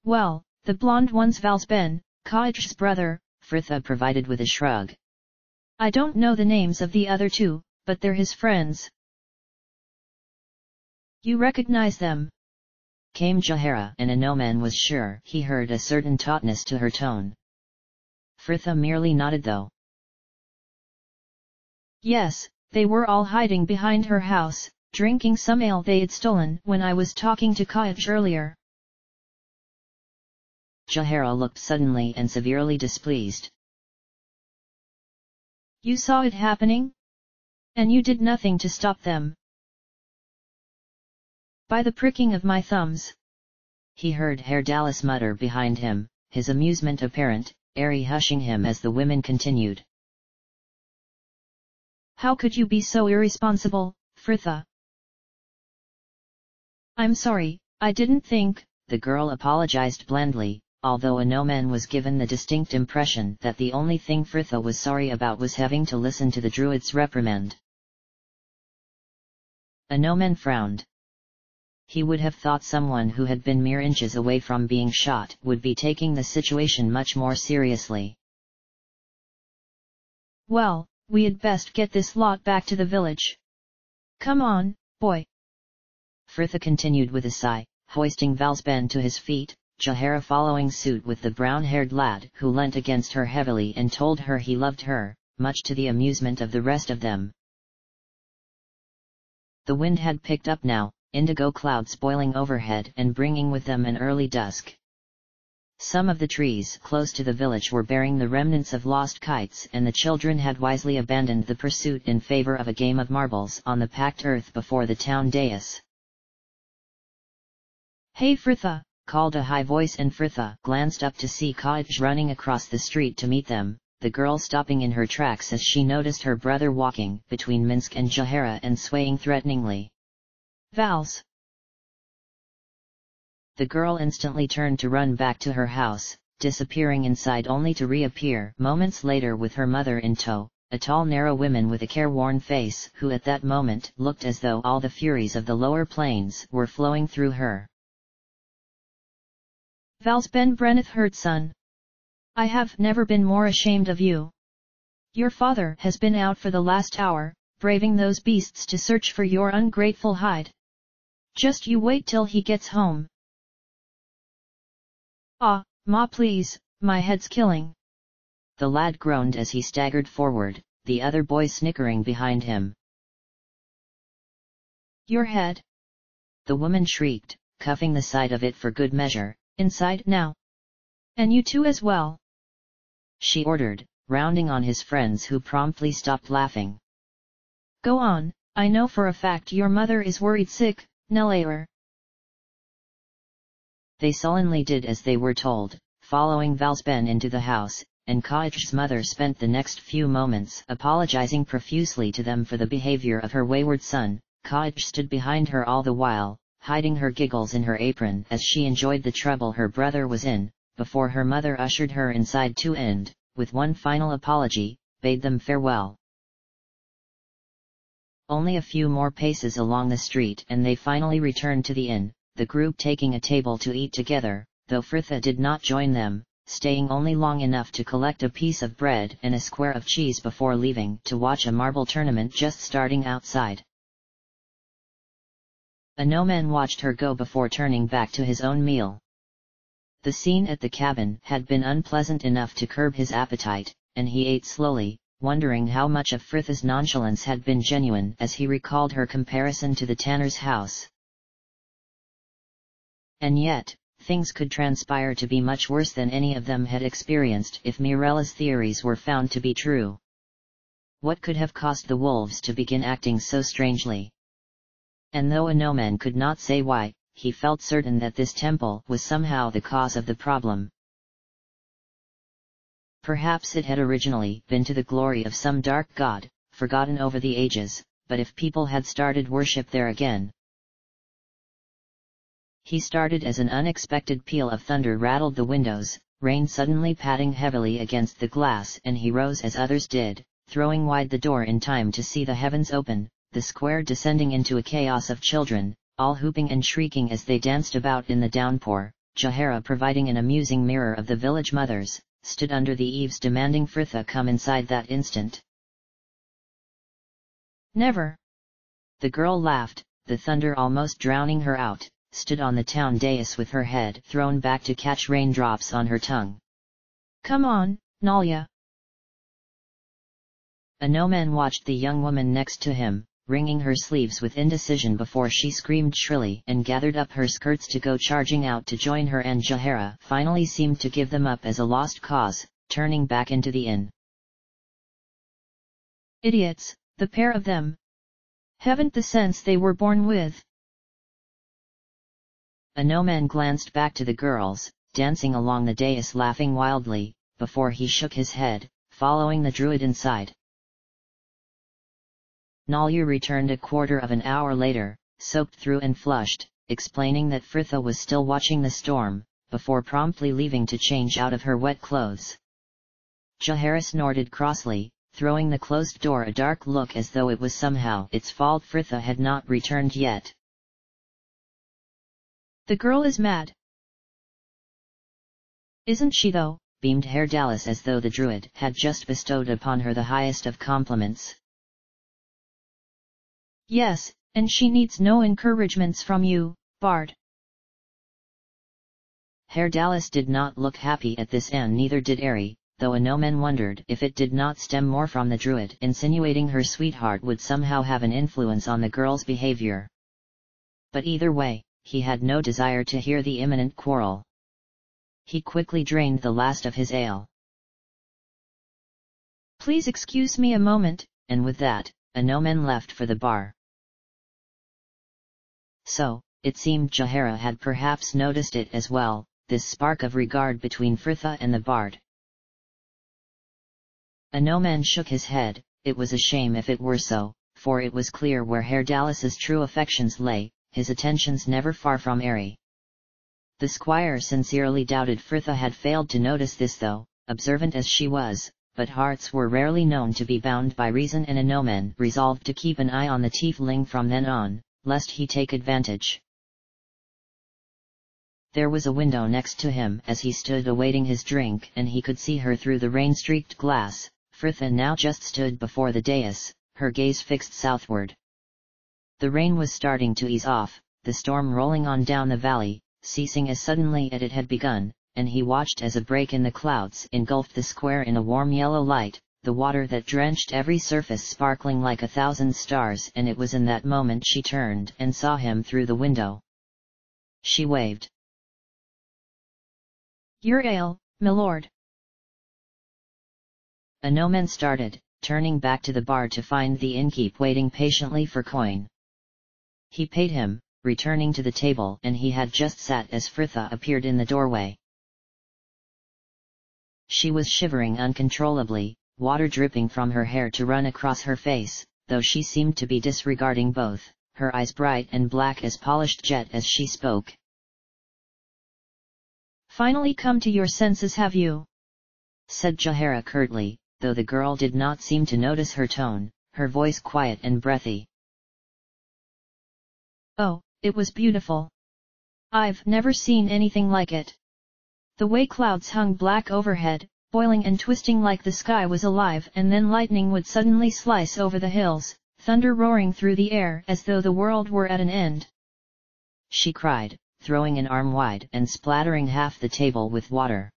"Well, the blonde one's Valsben, Kaij's brother," Fritha provided with a shrug. "I don't know the names of the other 2, but they're his friends." You recognize them? Came Jahara, and Anoman was sure he heard a certain tautness to her tone. Fritha merely nodded though. Yes, they were all hiding behind her house, drinking some ale they had stolen when I was talking to Kayaj earlier. Jahara looked suddenly and severely displeased. You saw it happening? And you did nothing to stop them. By the pricking of my thumbs. He heard Herr Dallas mutter behind him, his amusement apparent, airy hushing him as the women continued. How could you be so irresponsible, Fritha? I'm sorry, I didn't think. The girl apologized blandly, although Anoman was given the distinct impression that the only thing Fritha was sorry about was having to listen to the druid's reprimand. Anoman frowned. He would have thought someone who had been mere inches away from being shot would be taking the situation much more seriously. Well, we'd best get this lot back to the village. Come on, boy. Fritha continued with a sigh, hoisting Valsben to his feet, Jahara following suit with the brown-haired lad who leant against her heavily and told her he loved her, much to the amusement of the rest of them. The wind had picked up now, indigo clouds boiling overhead and bringing with them an early dusk. Some of the trees close to the village were bearing the remnants of lost kites, and the children had wisely abandoned the pursuit in favor of a game of marbles on the packed earth before the town dais. Hey Fritha, called a high voice, and Fritha glanced up to see Kayaj running across the street to meet them, the girl stopping in her tracks as she noticed her brother walking between Minsk and Jahara and swaying threateningly. Vals. The girl instantly turned to run back to her house, disappearing inside only to reappear moments later with her mother in tow, a tall narrow woman with a careworn face who at that moment looked as though all the furies of the lower plains were flowing through her. Valsben Brenneth Herdson. I have never been more ashamed of you. Your father has been out for the last hour, braving those beasts to search for your ungrateful hide. Just you wait till he gets home. Ah, ma please, my head's killing. The lad groaned as he staggered forward, the other boys snickering behind him. Your head? The woman shrieked, cuffing the side of it for good measure. Inside now. And you too as well. She ordered, rounding on his friends who promptly stopped laughing. Go on, I know for a fact your mother is worried sick, Nelayer. They sullenly did as they were told, following Valsben into the house, and Kayaj's mother spent the next few moments apologizing profusely to them for the behavior of her wayward son. Kayaj stood behind her all the while, hiding her giggles in her apron as she enjoyed the trouble her brother was in, before her mother ushered her inside to and, with one final apology, bade them farewell. Only a few more paces along the street and they finally returned to the inn, the group taking a table to eat together, though Fritha did not join them, staying only long enough to collect a piece of bread and a square of cheese before leaving to watch a marble tournament just starting outside. Anoman watched her go before turning back to his own meal. The scene at the cabin had been unpleasant enough to curb his appetite, and he ate slowly, wondering how much of Fritha's nonchalance had been genuine as he recalled her comparison to the tanner's house. And yet, things could transpire to be much worse than any of them had experienced if Mirella's theories were found to be true. What could have caused the wolves to begin acting so strangely? And though Anoman could not say why, he felt certain that this temple was somehow the cause of the problem. Perhaps it had originally been to the glory of some dark god, forgotten over the ages, but if people had started worship there again. He started as an unexpected peal of thunder rattled the windows, rain suddenly patting heavily against the glass, and he rose as others did, throwing wide the door in time to see the heavens open, the square descending into a chaos of children, all whooping and shrieking as they danced about in the downpour. Jahara, providing an amusing mirror of the village mothers, stood under the eaves demanding Fritha come inside that instant. Never. The girl laughed, the thunder almost drowning her out, stood on the town dais with her head thrown back to catch raindrops on her tongue. "Come on, Nalya." A no-man watched the young woman next to him, wringing her sleeves with indecision before she screamed shrilly and gathered up her skirts to go charging out to join her, and Jahara finally seemed to give them up as a lost cause, turning back into the inn. "Idiots, the pair of them. Haven't the sense they were born with." A no-man glanced back to the girls, dancing along the dais laughing wildly, before he shook his head, following the druid inside. Nalya returned a quarter of an hour later, soaked through and flushed, explaining that Fritha was still watching the storm, before promptly leaving to change out of her wet clothes. Jahara snorted crossly, throwing the closed door a dark look as though it was somehow its fault Fritha had not returned yet. "The girl is mad." "Isn't she though?" beamed Haerdalis as though the druid had just bestowed upon her the highest of compliments. "Yes, and she needs no encouragements from you, Bard." Haerdalis did not look happy at this, and neither did Aerie, though a no-man wondered if it did not stem more from the druid insinuating her sweetheart would somehow have an influence on the girl's behavior. But either way, he had no desire to hear the imminent quarrel. He quickly drained the last of his ale. "Please excuse me a moment," and with that, a no-man left for the bar. So, it seemed Jahara had perhaps noticed it as well, this spark of regard between Fritha and the bard. A no-man shook his head. It was a shame if it were so, for it was clear where Haerdalis's true affections lay, his attentions never far from Aerie. The squire sincerely doubted Fritha had failed to notice this though, observant as she was, but hearts were rarely known to be bound by reason, and a no-man resolved to keep an eye on the tiefling from then on, lest he take advantage. There was a window next to him as he stood awaiting his drink, and he could see her through the rain-streaked glass. Fritha now just stood before the dais, her gaze fixed southward. The rain was starting to ease off, the storm rolling on down the valley, ceasing as suddenly as it had begun, and he watched as a break in the clouds engulfed the square in a warm yellow light, the water that drenched every surface sparkling like 1,000 stars, and it was in that moment she turned and saw him through the window. She waved. "Your ale, milord." A no-man started, turning back to the bar to find the innkeep waiting patiently for coin. He paid him, returning to the table, and he had just sat as Fritha appeared in the doorway. She was shivering uncontrollably, water dripping from her hair to run across her face, though she seemed to be disregarding both, her eyes bright and black as polished jet as she spoke. "Finally come to your senses, have you?" said Jahara curtly, though the girl did not seem to notice her tone, her voice quiet and breathy. "Oh, it was beautiful. I've never seen anything like it. The way clouds hung black overhead, boiling and twisting like the sky was alive, and then lightning would suddenly slice over the hills, thunder roaring through the air as though the world were at an end," she cried, throwing an arm wide and splattering half the table with water.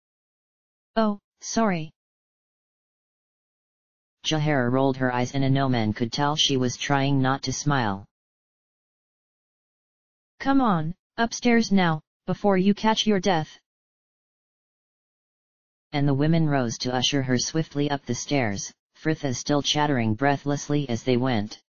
"Oh, sorry." Jahara rolled her eyes, and a no-man could tell she was trying not to smile. "Come on, upstairs now, before you catch your death." And the women rose to usher her swiftly up the stairs, Fritha still chattering breathlessly as they went.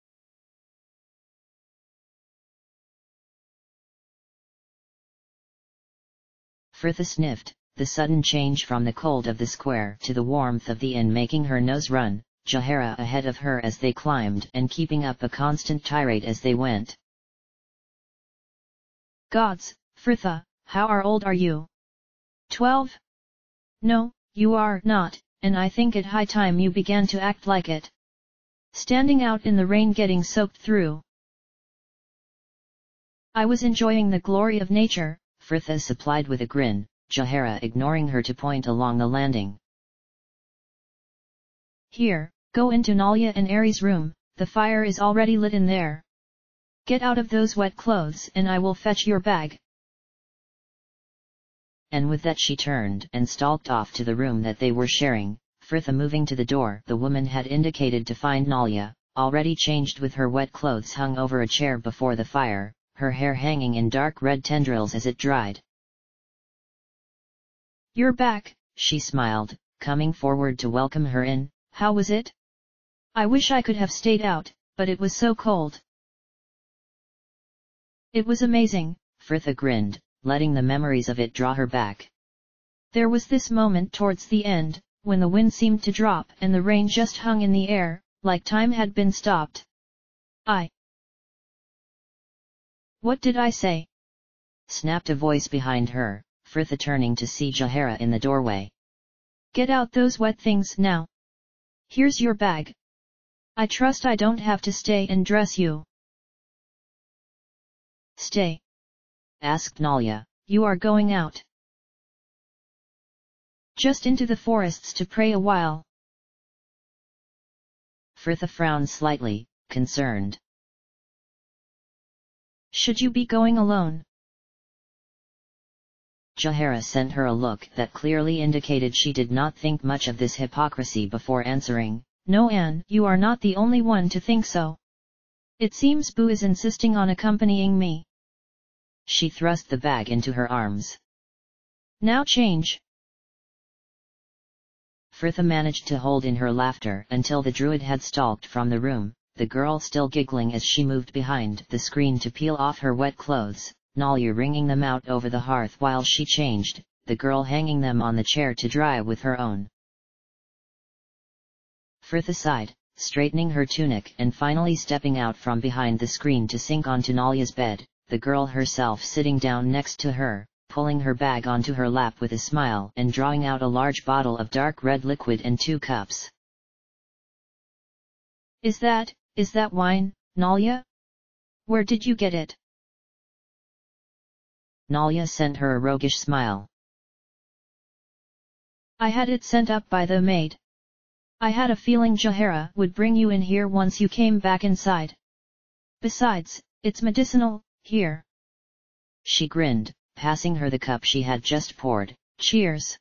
Fritha sniffed, the sudden change from the cold of the square to the warmth of the inn making her nose run, Jahara ahead of her as they climbed and keeping up a constant tirade as they went. "Gods, Fritha, how old are you? 12? No, you are not, and I think it high time you began to act like it. Standing out in the rain getting soaked through." "I was enjoying the glory of nature," Fritha supplied with a grin, Jahara ignoring her to point along the landing. "Here, go into Nalya and Aerie's room, the fire is already lit in there." Get out of those wet clothes and I will fetch your bag. And with that she turned and stalked off to the room that they were sharing. Fritha moving to the door the woman had indicated to find Nalia, already changed with her wet clothes hung over a chair before the fire, her hair hanging in dark red tendrils as it dried. You're back, she smiled, coming forward to welcome her in. How was it? I wish I could have stayed out, but it was so cold. It was amazing, Fritha grinned, letting the memories of it draw her back. There was this moment towards the end, when the wind seemed to drop and the rain just hung in the air, like time had been stopped. What did I say? Snapped a voice behind her, Fritha turning to see Jahara in the doorway. Get out those wet things now. Here's your bag. I trust I don't have to stay and dress you. Stay? Asked Nalia. You are going out. Just into the forests to pray a while. Fritha frowned slightly, concerned. Should you be going alone? Jahara sent her a look that clearly indicated she did not think much of this hypocrisy before answering. No, Anne, you are not the only one to think so. It seems Boo is insisting on accompanying me. She thrust the bag into her arms. Now change. Fritha managed to hold in her laughter until the druid had stalked from the room, the girl still giggling as she moved behind the screen to peel off her wet clothes, Nalia wringing them out over the hearth while she changed, the girl hanging them on the chair to dry with her own. Fritha sighed, straightening her tunic and finally stepping out from behind the screen to sink onto Nalia's bed, the girl herself sitting down next to her, pulling her bag onto her lap with a smile and drawing out a large bottle of dark red liquid and 2 cups. Is that wine, Nalia? Where did you get it? Nalia sent her a roguish smile. I had it sent up by the maid. I had a feeling Jahara would bring you in here once you came back inside. Besides, it's medicinal. Here. She grinned, passing her the cup she had just poured. Cheers.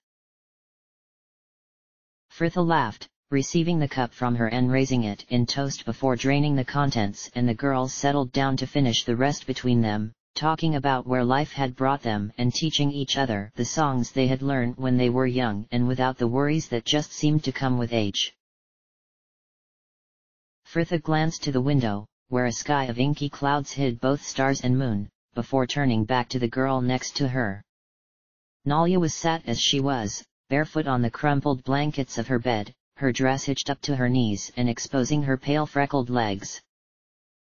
Fritha laughed, receiving the cup from her and raising it in toast before draining the contents, and the girls settled down to finish the rest between them, talking about where life had brought them and teaching each other the songs they had learned when they were young and without the worries that just seemed to come with age. Fritha glanced to the window, where a sky of inky clouds hid both stars and moon, before turning back to the girl next to her. Nalia was sat as she was, barefoot on the crumpled blankets of her bed, her dress hitched up to her knees and exposing her pale freckled legs.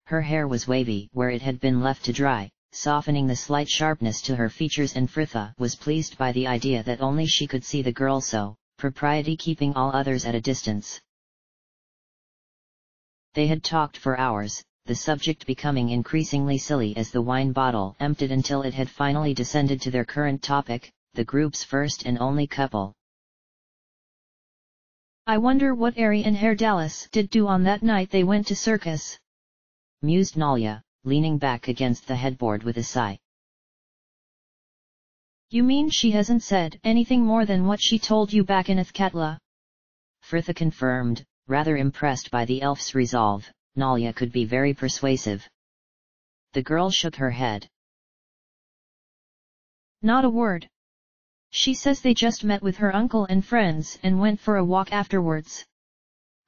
Her hair was wavy where it had been left to dry, softening the slight sharpness to her features, and Fritha was pleased by the idea that only she could see the girl so, propriety keeping all others at a distance. They had talked for hours, the subject becoming increasingly silly as the wine bottle emptied until it had finally descended to their current topic, the group's first and only couple. I wonder what Ari and Herr Dallas did do on that night they went to circus, mused Nalia, leaning back against the headboard with a sigh. You mean she hasn't said anything more than what she told you back in Athkatla? Fritha confirmed, rather impressed by the elf's resolve. Nalia could be very persuasive. The girl shook her head. Not a word. She says they just met with her uncle and friends and went for a walk afterwards.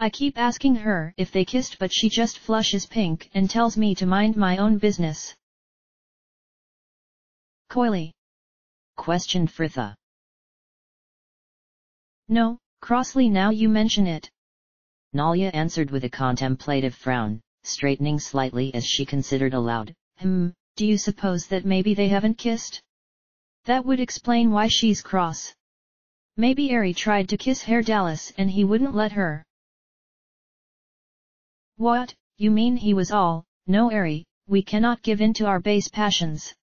I keep asking her if they kissed, but she just flushes pink and tells me to mind my own business. Coyly? Questioned Fritha. No, crossly now you mention it. Nalia answered with a contemplative frown, straightening slightly as she considered aloud. Do you suppose that maybe they haven't kissed? That would explain why she's cross. Maybe Ari tried to kiss Herr Dallas and he wouldn't let her. What, you mean he was all, no Ari, we cannot give in to our base passions?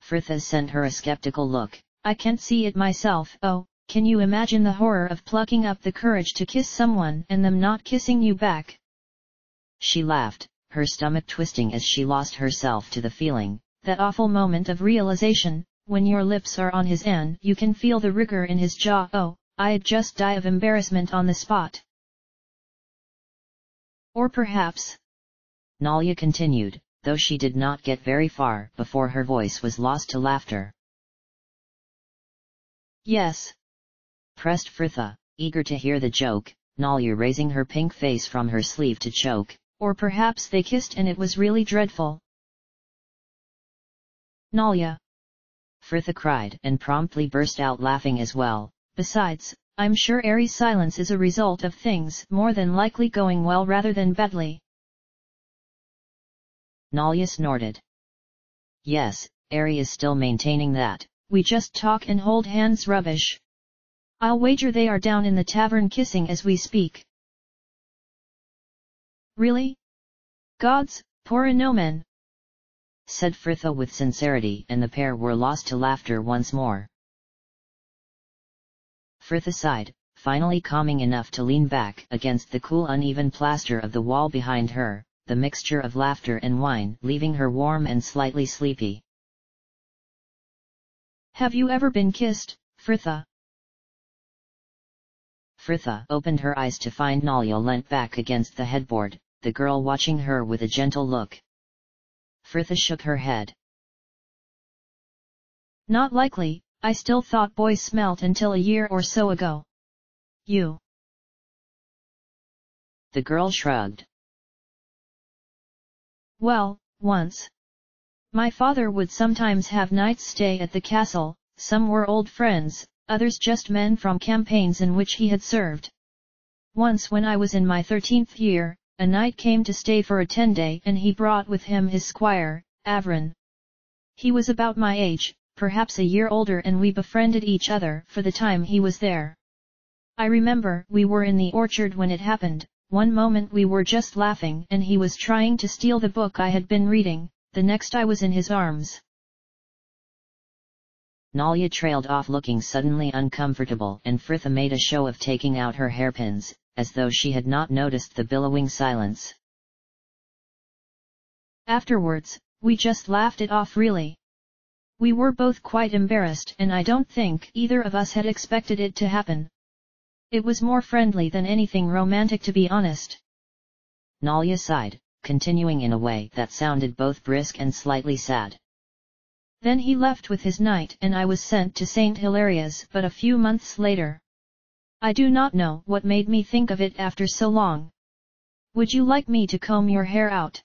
Fritha sent her a skeptical look. I can't see it myself. Oh, can you imagine the horror of plucking up the courage to kiss someone and them not kissing you back? She laughed, her stomach twisting as she lost herself to the feeling. That awful moment of realization, when your lips are on his and you can feel the rigor in his jaw. Oh, I'd just die of embarrassment on the spot. Or perhaps, Nalia continued, though she did not get very far before her voice was lost to laughter. Yes, Pressed Fritha, eager to hear the joke, Nalia raising her pink face from her sleeve to choke. Or perhaps they kissed and it was really dreadful. Nalia, Fritha cried and promptly burst out laughing as well. Besides, I'm sure Ari's silence is a result of things more than likely going well rather than badly. Nalia snorted. Yes, Ari is still maintaining that. We just talk and hold hands rubbish. I'll wager they are down in the tavern kissing as we speak. Really? Gods, poor Anomen! Said Fritha with sincerity, and the pair were lost to laughter once more. Fritha sighed, finally calming enough to lean back against the cool uneven plaster of the wall behind her, the mixture of laughter and wine leaving her warm and slightly sleepy. Have you ever been kissed, Fritha? Fritha opened her eyes to find Nalia leant back against the headboard, the girl watching her with a gentle look. Fritha shook her head. Not likely, I still thought boys smelt until a year or so ago. You? The girl shrugged. Well, once. My father would sometimes have nights stay at the castle, some were old friends, others just men from campaigns in which he had served. Once when I was in my 13th year, a knight came to stay for a 10-day and he brought with him his squire, Avran. He was about my age, perhaps a year older, and we befriended each other for the time he was there. I remember we were in the orchard when it happened. One moment we were just laughing and he was trying to steal the book I had been reading, the next I was in his arms. Nalia trailed off looking suddenly uncomfortable, and Fritha made a show of taking out her hairpins, as though she had not noticed the billowing silence. Afterwards, we just laughed it off really. We were both quite embarrassed and I don't think either of us had expected it to happen. It was more friendly than anything romantic, to be honest. Nalia sighed, continuing in a way that sounded both brisk and slightly sad. Then he left with his knight and I was sent to St. Hilaria's but a few months later. I do not know what made me think of it after so long. Would you like me to comb your hair out?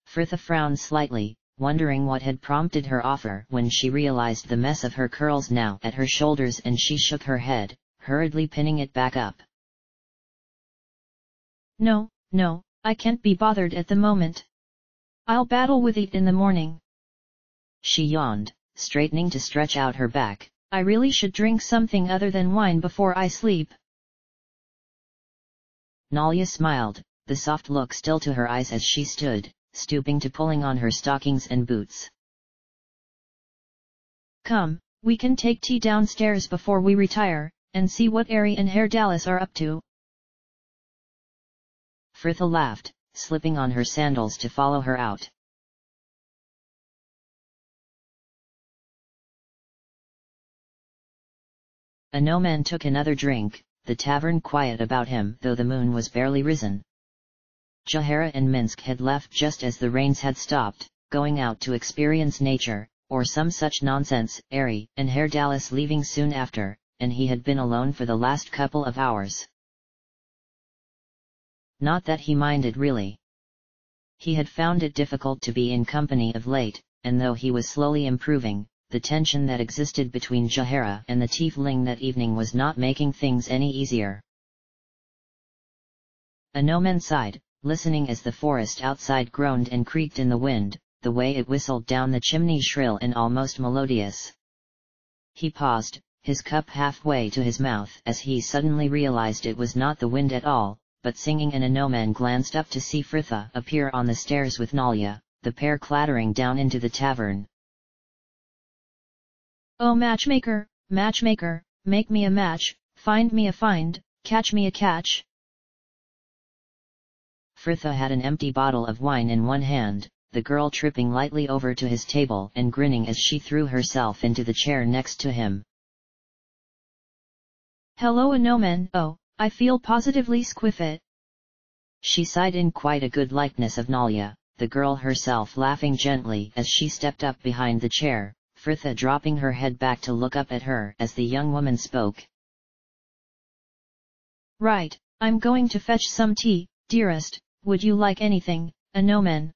Fritha frowned slightly, wondering what had prompted her offer when she realized the mess of her curls now at her shoulders, and she shook her head, hurriedly pinning it back up. No, I can't be bothered at the moment. I'll battle with it in the morning. She yawned, straightening to stretch out her back. I really should drink something other than wine before I sleep. Nalia smiled, the soft look still to her eyes as she stood, stooping to pulling on her stockings and boots. Come, we can take tea downstairs before we retire, and see what Ari and Herr Dallas are up to. Fritha laughed, slipping on her sandals to follow her out. Anomen took another drink, the tavern quiet about him though the moon was barely risen. Jahara and Minsk had left just as the rains had stopped, going out to experience nature, or some such nonsense. Ari and Herr Dallas leaving soon after, and he had been alone for the last couple of hours. Not that he minded really. He had found it difficult to be in company of late, and though he was slowly improving, the tension that existed between Jahara and the tiefling that evening was not making things any easier. Anomen sighed, listening as the forest outside groaned and creaked in the wind, the way it whistled down the chimney shrill and almost melodious. He paused, his cup halfway to his mouth, as he suddenly realized it was not the wind at all, but singing, and Anomen glanced up to see Fritha appear on the stairs with Nalia, the pair clattering down into the tavern. Oh matchmaker, matchmaker, make me a match, find me a find, catch me a catch. Fritha had an empty bottle of wine in one hand, the girl tripping lightly over to his table and grinning as she threw herself into the chair next to him. Hello Anomen, oh, I feel positively squiffit. She sighed in quite a good likeness of Nalia, the girl herself laughing gently as she stepped up behind the chair, Fritha dropping her head back to look up at her as the young woman spoke. Right, I'm going to fetch some tea, dearest, would you like anything, Anomen?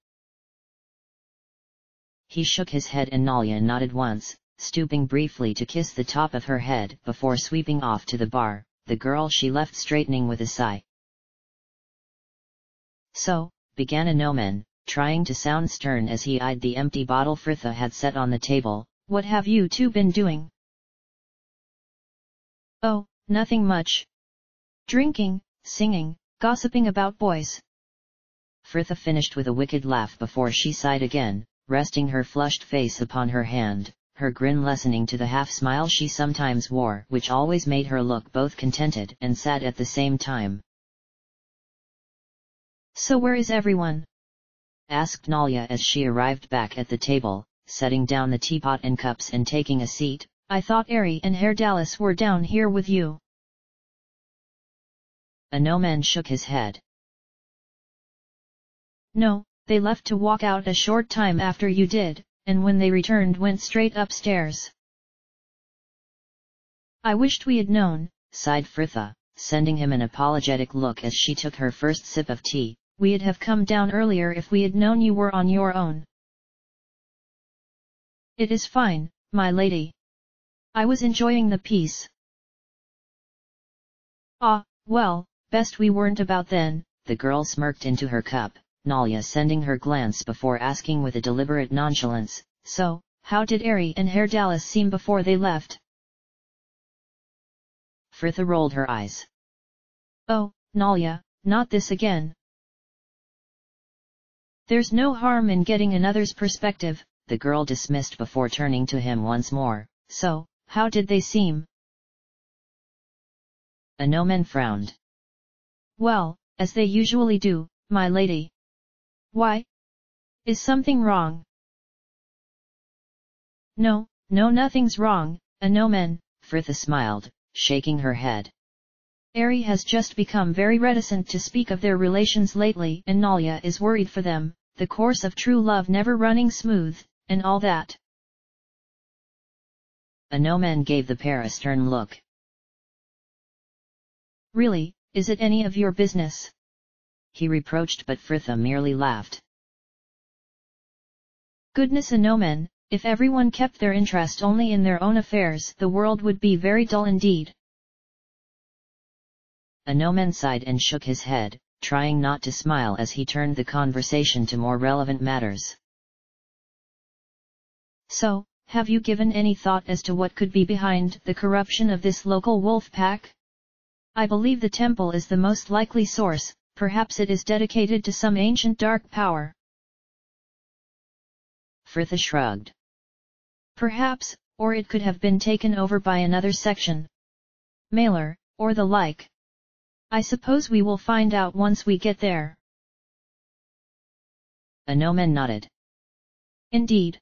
He shook his head and Nalia nodded once, stooping briefly to kiss the top of her head before sweeping off to the bar, the girl she left straightening with a sigh. So, began Anomen, trying to sound stern as he eyed the empty bottle Fritha had set on the table, what have you two been doing? Oh, nothing much. Drinking, singing, gossiping about boys. Fritha finished with a wicked laugh before she sighed again, resting her flushed face upon her hand, her grin lessening to the half-smile she sometimes wore which always made her look both contented and sad at the same time. So where is everyone? Asked Nalia as she arrived back at the table, setting down the teapot and cups and taking a seat. I thought Ari and Herr Dallas were down here with you. Anomen shook his head. No, they left to walk out a short time after you did, and when they returned went straight upstairs. I wished we had known, sighed Fritha, sending him an apologetic look as she took her first sip of tea. We'd have come down earlier if we had known you were on your own. It is fine, my lady. I was enjoying the piece. Ah, well, best we weren't about then, the girl smirked into her cup, Nalia sending her glance before asking with a deliberate nonchalance, so, how did Ari and Herr Dallas seem before they left? Fritha rolled her eyes. Oh, Nalia, not this again. There's no harm in getting another's perspective, the girl dismissed before turning to him once more. So, how did they seem? Anomen frowned. Well, as they usually do, my lady. Why? Is something wrong? No, nothing's wrong, Anomen, Fritha smiled, shaking her head. Ari has just become very reticent to speak of their relations lately and Nalia is worried for them, the course of true love never running smooth, and all that. Anomen gave the pair a stern look. Really, is it any of your business? He reproached but Fritha merely laughed. Goodness Anomen, if everyone kept their interest only in their own affairs the world would be very dull indeed. Anomen sighed and shook his head, trying not to smile as he turned the conversation to more relevant matters. So, have you given any thought as to what could be behind the corruption of this local wolf pack? I believe the temple is the most likely source, perhaps it is dedicated to some ancient dark power. Fritha shrugged. Perhaps, or it could have been taken over by another section. Mailer, or the like. I suppose we will find out once we get there. Anomen nodded. Indeed.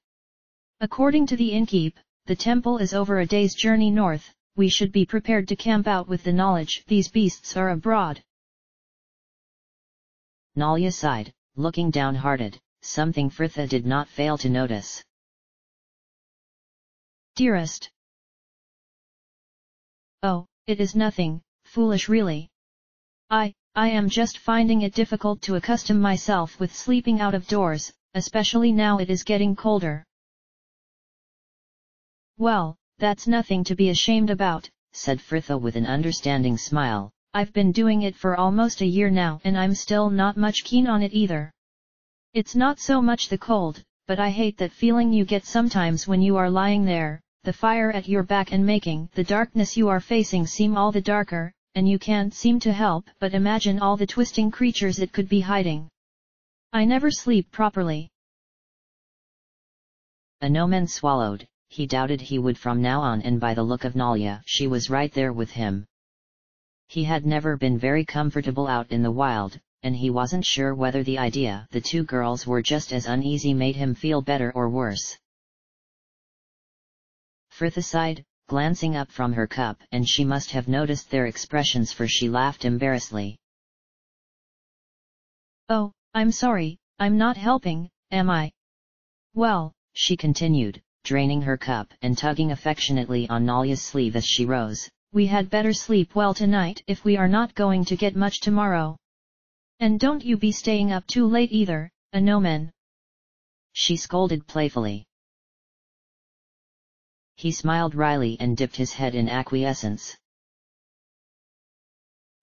According to the innkeep, the temple is over a day's journey north, we should be prepared to camp out with the knowledge these beasts are abroad. Nalia sighed, looking downhearted, something Fritha did not fail to notice. Dearest. Oh, it is nothing, foolish really. I am just finding it difficult to accustom myself with sleeping out of doors, especially now it is getting colder. Well, that's nothing to be ashamed about, said Fritha with an understanding smile. I've been doing it for almost a year now and I'm still not much keen on it either. It's not so much the cold, but I hate that feeling you get sometimes when you are lying there, the fire at your back and making the darkness you are facing seem all the darker, and you can't seem to help but imagine all the twisting creatures it could be hiding. I never sleep properly. Anomen swallowed, he doubted he would from now on, and by the look of Nalia she was right there with him. He had never been very comfortable out in the wild, and he wasn't sure whether the idea the two girls were just as uneasy made him feel better or worse. Frith sighed, glancing up from her cup, and she must have noticed their expressions, for she laughed embarrassedly. "Oh, I'm sorry, I'm not helping, am I?" "Well," she continued, draining her cup and tugging affectionately on Nalia's sleeve as she rose, "we had better sleep well tonight if we are not going to get much tomorrow. And don't you be staying up too late either, Anomen," she scolded playfully. He smiled wryly and dipped his head in acquiescence.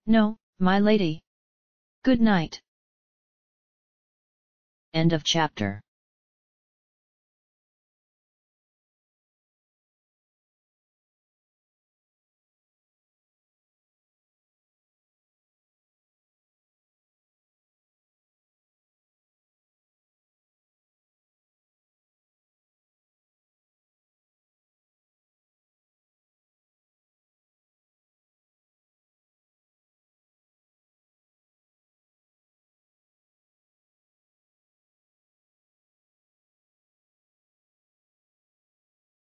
"No, my lady. Good night." End of chapter.